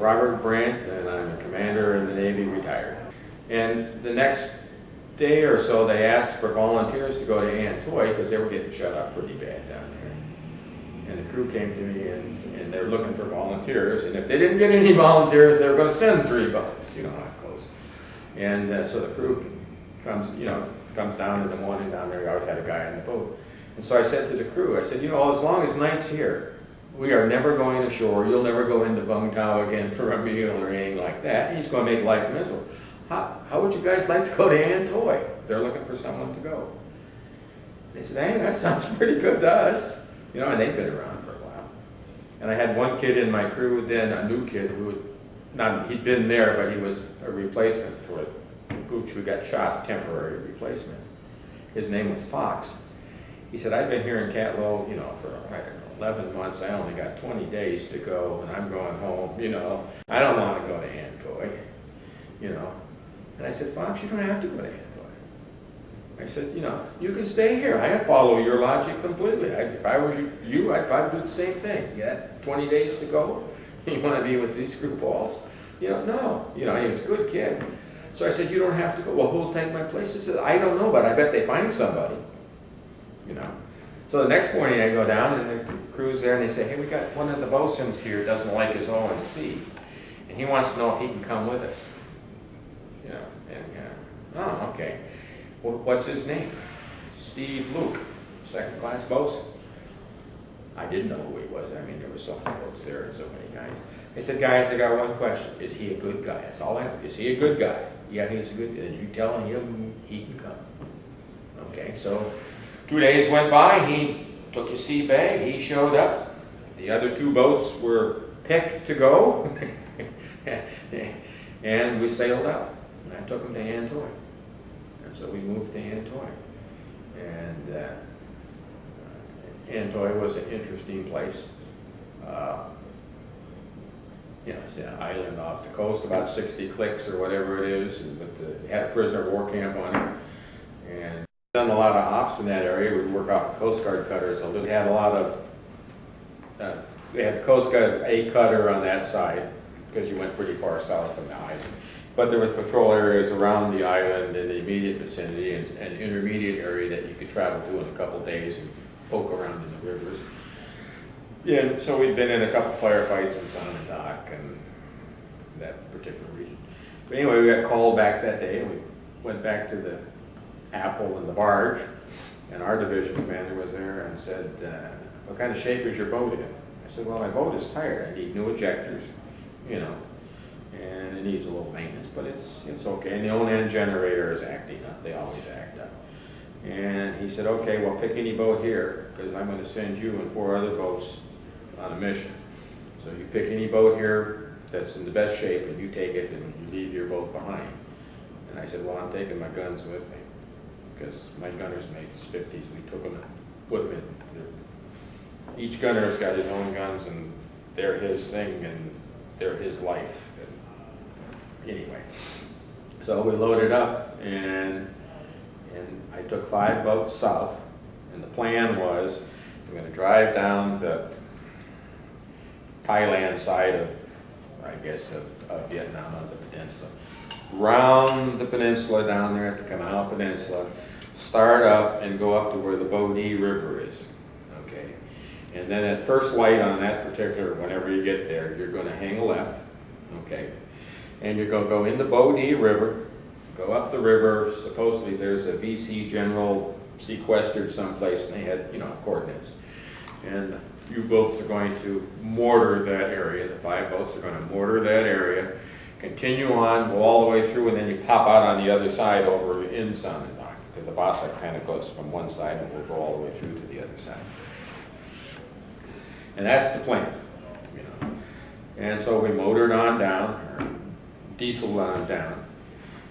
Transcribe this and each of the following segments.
Robert Brant, and I'm a commander in the Navy, retired. And the next day or so, they asked for volunteers to go to Thoi because they were getting shut up pretty bad down there. And the crew came to me and they're looking for volunteers. And if they didn't get any volunteers, they were going to send 3 boats. You know how it goes. And so the crew comes down in the morning down there. We always had a guy on the boat. And so I said to the crew, I said, you know, as long as night's here, we are never going ashore. You'll never go into Vung Tau again for a meal or anything like that. He's going to make life miserable. How would you guys like to go to Thoi? They're looking for someone to go. They said, hey, that sounds pretty good to us. You know, and they've been around for a while. And I had one kid in my crew, then a new kid who he'd been there, but he was a replacement for Pooch who got shot, temporary replacement. His name was Fox. He said, I've been here in Catlow, you know, for, I don't know, 11 months. I only got 20 days to go, and I'm going home, you know. I don't want to go to Thoi, you know. And I said, Fox, you don't have to go to Thoi. I said, you know, you can stay here. I follow your logic completely. If I were you, I'd probably do the same thing. You got 20 days to go? You want to be with these screwballs? You know, no. You know, he was a good kid. So I said, you don't have to go. Well, who'll take my place? He said, I don't know, but I bet they find somebody. You know. So the next morning I go down and the crew's there and they say, hey, we got one of the bosuns here doesn't like his OMC. And he wants to know if he can come with us. You know, and oh, okay. Well, what's his name? Steve Luke, 2nd class bosun. I didn't know who he was. I mean, there were so many boats there and so many guys. I said, guys, I got one question. Is he a good guy? That's all I have. Is he a good guy? Yeah, he's a good, and you tell him he can come. Okay, so 2 days went by. He took his sea bag. He showed up. The other 2 boats were picked to go. And we sailed out. And I took him to Thoi. And so we moved to Thoi. And Thoi was an interesting place. You know, it's an island off the coast, about 60 clicks or whatever it is, and it had a prisoner of war camp on it. And done a lot of ops in that area. We'd work off a Coast Guard cutter, so they had a lot of, they had the Coast Guard A cutter on that side, because you went pretty far south from the island. But there was patrol areas around the island in the immediate vicinity and an intermediate area that you could travel to in a couple days and poke around in the rivers. Yeah, so we'd been in a couple firefights in Sun and Dock and that particular region. But anyway, we got called back that day and we went back to the Apple and the barge, and our division commander was there and said, what kind of shape is your boat in? I said, well, my boat is tired. I need new ejectors, you know, and it needs a little maintenance, but it's okay. And the on-end generator is acting up. They always act up. And he said, okay, well, pick any boat here, because I'm going to send you and 4 other boats on a mission. So you pick any boat here that's in the best shape, and you take it, and you leave your boat behind. And I said, well, I'm taking my guns with me, because my gunner's mates, 50s, we took them and put them in. Each gunner's got his own guns, and they're his thing, and they're his life. And anyway, so we loaded up, and I took 5 boats south, and the plan was we're going to drive down the Thailand side of, I guess, of Vietnam on the peninsula. Round the peninsula down there at the Canal Peninsula, start up and go up to where the Bo Ni River is. Okay, and then at first light on that particular, whenever you get there, you're going to hang a left. Okay, and you're going to go into Bo Ni River, go up the river. Supposedly there's a VC general sequestered someplace, and they had, you know, coordinates. And the U-boats are going to mortar that area. The 5 boats are going to mortar that area, continue on, go all the way through, and then you pop out on the other side over in Sun and Dock, because the Bossack kind of goes from one side and we'll go all the way through to the other side. And that's the plan, you know. And so we motored on down, or dieseled on down,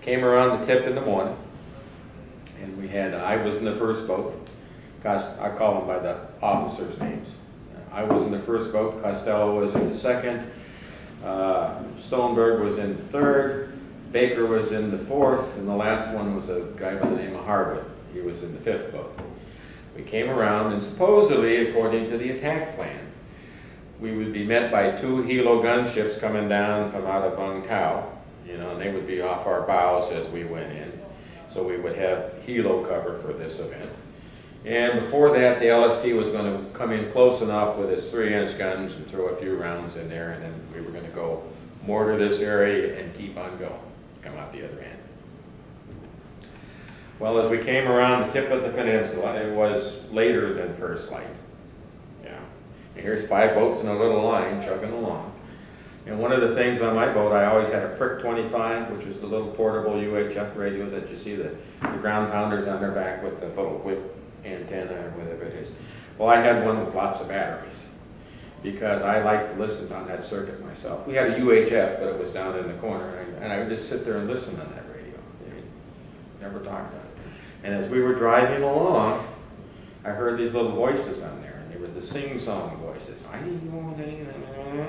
came around the tip in the morning, and we had, I was in the first boat. I call them by the officers' names. I was in the first boat, Costello was in the second, Stoneberg was in the third, Baker was in the fourth, and the last one was a guy by the name of Harwood. He was in the 5th boat. We came around, and supposedly, according to the attack plan, we would be met by 2 helo gunships coming down from out of Vung Tau, you know, and they would be off our bows as we went in. So we would have helo cover for this event. And before that, the LST was going to come in close enough with its 3-inch guns and throw a few rounds in there, and then we were going to go mortar this area and keep on going, come out the other end. Well, as we came around the tip of the peninsula, it was later than first light. Yeah. And here's 5 boats in a little line chugging along. And one of the things on my boat, I always had a Prick 25, which is the little portable UHF radio that you see the ground pounders on their back with the little whip antenna or whatever it is. Well, I had one with lots of batteries because I like to listen on that circuit myself. We had a UHF, but it was down in the corner, and I would just sit there and listen on that radio. Never talked on it. And as we were driving along, I heard these little voices on there, and they were the sing-song voices.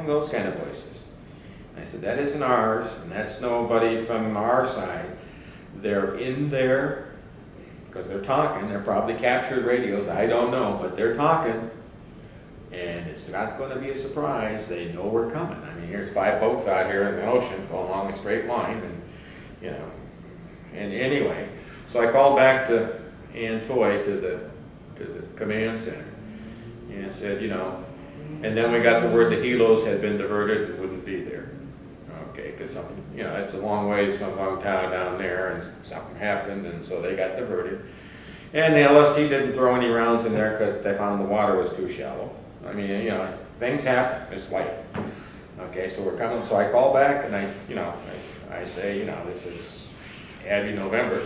Those kind of voices. And I said, that isn't ours, and that's nobody from our side. They're in there because they're talking. They're probably captured radios. I don't know, but they're talking. And it's not going to be a surprise. They know we're coming. I mean, here's 5 boats out here in the ocean going along a straight line, and you know. And anyway, so I called back to Thoi, to the command center, and said, you know, and then we got the word the helos had been diverted and wouldn't be there. Okay, because something, you know, it's a long ways from Vung Tau down there, and something happened, and so they got diverted. And the LST didn't throw any rounds in there because they found the water was too shallow. I mean, you know, things happen. It's life. Okay, so we're coming. So I call back, and I say, you know, this is Abby November.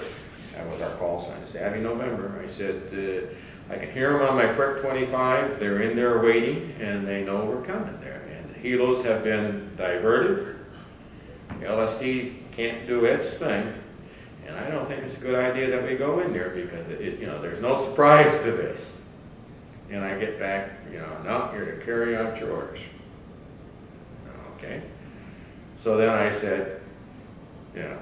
That was our call sign. I said, Abby November. I said, I can hear them on my Prick 25. They're in there waiting, and they know we're coming there. And the helos have been diverted. The LST can't do its thing. And I don't think it's a good idea that we go in there because, you know, there's no surprise to this. And I get back, you know, no, you're to carry out your orders. Okay. So then I said, yeah,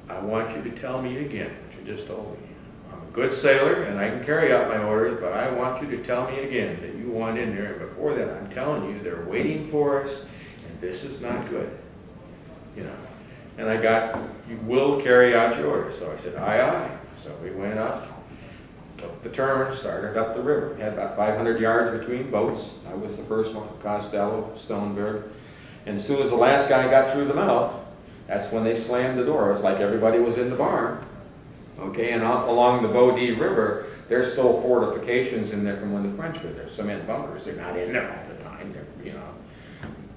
I want you to tell me again what you just told me. I'm a good sailor and I can carry out my orders, but I want you to tell me again that you want in there. And before that, I'm telling you, they're waiting for us, and this is not good. You know. And I got, you will carry out your orders. So I said, aye, aye. So we went up, took the turn, started up the river. We had about 500 yards between boats. I was the first one, Costello, Stoneberg. And as soon as the last guy got through the mouth, that's when they slammed the door. It was like everybody was in the barn. Okay, and out along the Bodie River, there's still fortifications in there from when the French were there, cement bunkers. They're not in there all the time, they're, you know.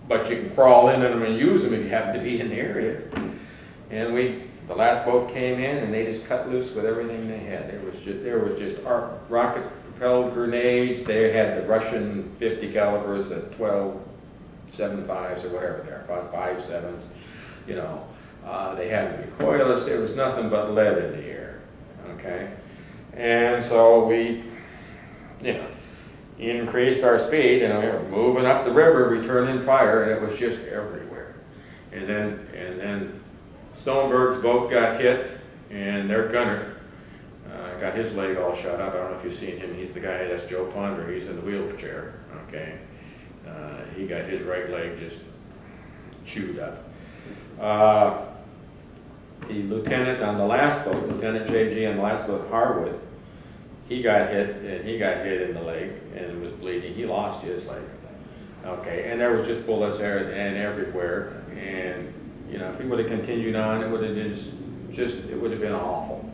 But you can crawl in them and use them if you happen to be in the area. And the last boat came in and they just cut loose with everything they had. There was just rocket-propelled grenades. They had the Russian 50 calibers, the 12 7.5s or whatever they are, 5.7s. You know, they had recoilless. There was nothing but lead in the air. Okay, and so we, you know, increased our speed, and we were moving up the river, returning fire, and it was just everywhere. And then Stoneberg's boat got hit, and their gunner got his leg all shot up. I don't know if you've seen him. He's the guy, that's Joe Ponder. He's in the wheelchair. Okay, he got his right leg just chewed up. The lieutenant on the last boat, Lieutenant JG on the last boat, Harwood, he got hit, and he got hit in the leg, and it was bleeding. He lost his leg. Okay, and there was just bullets there and everywhere. And you know, if he would have continued on, it would have been it would have been awful.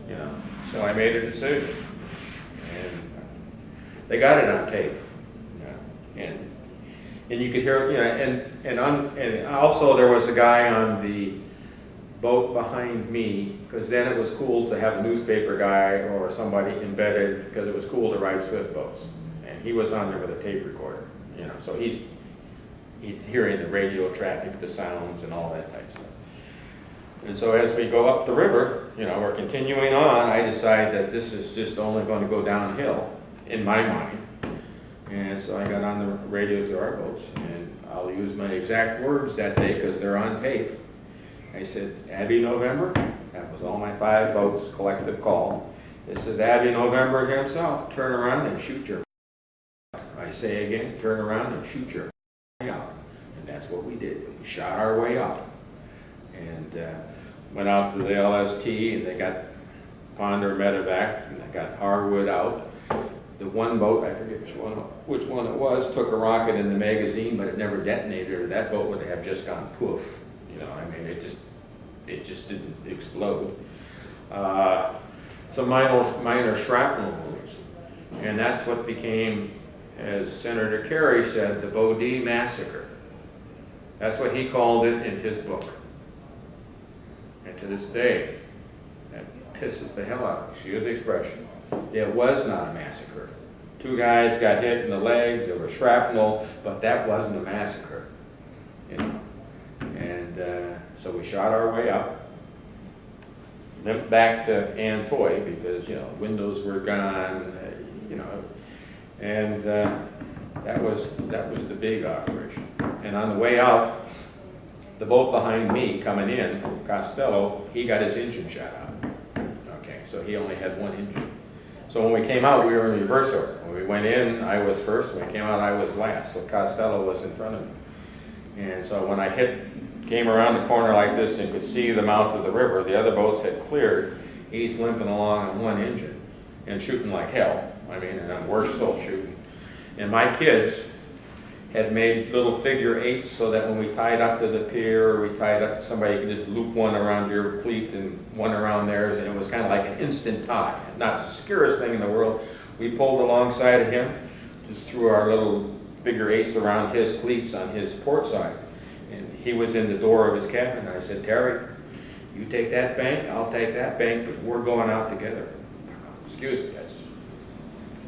You know, so I made a decision, and they got it on tape. And you could hear, you know, and also there was a guy on the boat behind me, because then it was cool to have a newspaper guy or somebody embedded, because it was cool to ride swift boats. And he was on there with a tape recorder, you know, so he's hearing the radio traffic, the sounds, and all that type of stuff. And so as we go up the river, you know, we're continuing on, I decide that this is just only going to go downhill, in my mind. And so I got on the radio to our boats, and I'll use my exact words that day because they're on tape. I said, Abby November, that was all my 5 boats, collective call. This is Abby November himself, turn around and shoot your I say again, turn around and shoot your way out. And that's what we did. We shot our way out. And went out to the LST, and they got Ponder Medevac, and they got Harwood out. The one boat, I forget which one it was, took a rocket in the magazine, but it never detonated. That boat would have just gone poof. You know, I mean, it just didn't explode. Some minor shrapnel wounds, and that's what became, as Senator Kerry said, the Bodie Massacre. That's what he called it in his book. And to this day, that pisses the hell out of me, excuse the expression. It was not a massacre. 2 guys got hit in the legs, there was shrapnel, but that wasn't a massacre, you know. And so we shot our way out, went back to Thoi because, you know, windows were gone, you know, and that was the big operation. And on the way out, the boat behind me coming in, Costello, he got his engine shot out. Okay, so he only had 1 engine. So when we came out, we were in reverse order. When we went in, I was first. When we came out, I was last. So Costello was in front of me. And so when I came around the corner like this and could see the mouth of the river, the other boats had cleared. He's limping along on 1 engine and shooting like hell. I mean, and we're still shooting. And my kids had made little figure 8s so that when we tied up to the pier or we tied up to somebody, you could just loop 1 around your cleat and 1 around theirs, and it was kind of like an instant tie. Not the scariest thing in the world. We pulled alongside of him, just threw our little figure 8s around his cleats on his port side. And he was in the door of his cabin, and I said, Terry, you take that bank, I'll take that bank, but we're going out together. Excuse me, that's,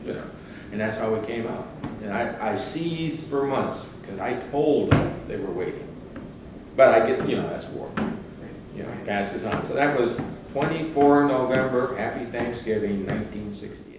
you know. And that's how we came out. And I seized for months because I told them they were waiting. But I get, you know, that's war. You know, it passes on. So that was 24 November, Happy Thanksgiving, 1960.